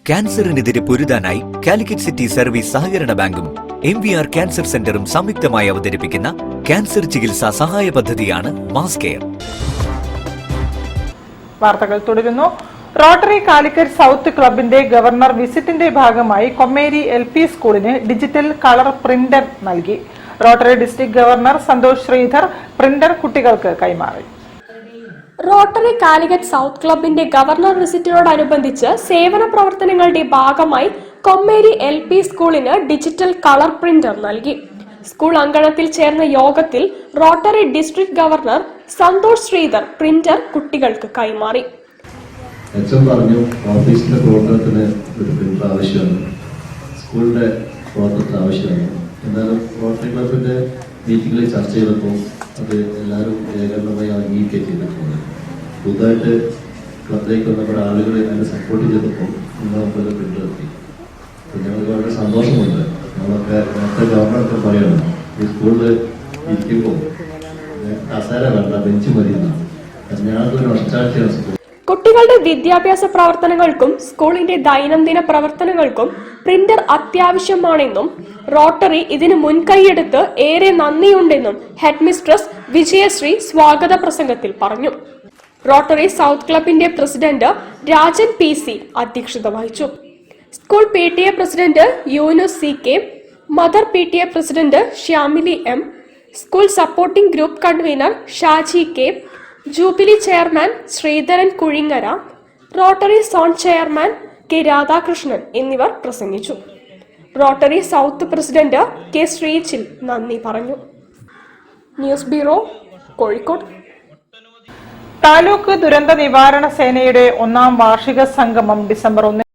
ക്യാൻസറിനെതിരെ പൊരുതാനായി Calicut city service സഹകരണ ബാങ്കും MVR cancer സെന്ററും സംയുക്തമായി അവതരിപ്പിക്കുന്ന ക്യാൻസർ ചികിത്സാ സഹായ പദ്ധതിയാണ് മാസ് കെയർ. വാർത്തകൾ തുടരുന്നു. റോട്ടറി കാലിക്കറ്റ് സൗത്ത് ക്ലബിന്റെ ഗവർണർ വിസിറ്റിന്റെ ഭാഗമായി കൊമ്മേരി LP സ്കൂളിന് ഡിജിറ്റൽ കളർ പ്രിന്റർ നൽകി. Rotary district governor Santhosh Sreedhar printer കുട്ടികൾക്ക് കൈമാറി. റോട്ടറി കാലിക്കറ്റ് സൗത്ത് ക്ലബിന്റെ ഗവർണർ വിസിറ്റിനോടനുബന്ധിച്ച് സേവന പ്രവർത്തനങ്ങളുടെ ഭാഗമായി കൊമ്മേരി LP സ്കൂളിന് ഡിജിറ്റൽ കളർ പ്രിന്റർ നൽകി. സ്കൂൾ അങ്കണത്തിൽ ചേർന്ന യോഗത്തിൽ rotary district governor Santhosh Sreedhar printer കുട്ടികൾക്ക് കൈമാറി. പറഞ്ഞു ഓഫീസിന്റെ പ്രവർത്തനത്തിന് ഒരു പ്രിന്റർ ആവശ്യമാണ്, സ്കൂളിന്റെ പ്രവർത്തനത്തിന് ആവശ്യമാണ്. എന്നാലും റോട്ടറി ക്ലബിന്റെ മീറ്റിംഗിൽ ചർച്ച ചെയ്തപ്പോൾ അത് എല്ലാവരും ഏകീകരണമായി അംഗീകരിക്കുകയും ചെയ്തിട്ടുണ്ട്. പുതുതായിട്ട് ക്ലബിലേക്ക് വന്നപ്പോൾ ആളുകൾ അതിനെ സപ്പോർട്ട് ചെയ്തപ്പോൾ നമുക്കൊരു പ്രിന്റർ എത്തി. ഞങ്ങൾക്ക് വളരെ സന്തോഷമുണ്ട്. നമ്മളൊക്കെ നേരത്തെ ഗവർണറൊക്കെ പറയണം, ഈ സ്കൂളിൽ ഇരിക്കുമ്പോൾ കസേര വേണ്ട, ബെഞ്ച് മതി എന്നാണ്. ഞാനതൊരു ഒറ്റാഴ്ചയാണ് സ്കൂൾ. കുട്ടികളുടെ വിദ്യാഭ്യാസ പ്രവർത്തനങ്ങൾക്കും സ്കൂളിന്റെ ദൈനംദിന പ്രവർത്തനങ്ങൾക്കും പ്രിന്റർ അത്യാവശ്യമാണെന്നും റോട്ടറി ഇതിന് മുൻകൈയെടുത്ത് ഏറെ നന്ദിയുണ്ടെന്നും ഹെഡ് മിസ്ട്രസ് വിജയശ്രീ സ്വാഗത പ്രസംഗത്തിൽ പറഞ്ഞു. റോട്ടറി സൗത്ത് ക്ലബിന്റെ പ്രസിഡന്റ് രാജൻ PC അധ്യക്ഷത വഹിച്ചു. School PTA president Yunus CK, mother PTA president Shyamili M, school supporting group convener Shaji K, jubilee chairman Sreedharan Kuzhingara, Rotary zone chairman K Radhakrishnan എന്നിവർ പ്രസംഗിച്ചു. Rotary South president K Sreejil നന്ദി പറഞ്ഞു. News bureau, Kozhikode. താലൂക്ക് ദുരന്ത നിവാരണ സേനയുടെ 1ാം വാർഷിക സംഗമം ഡിസംബർ 1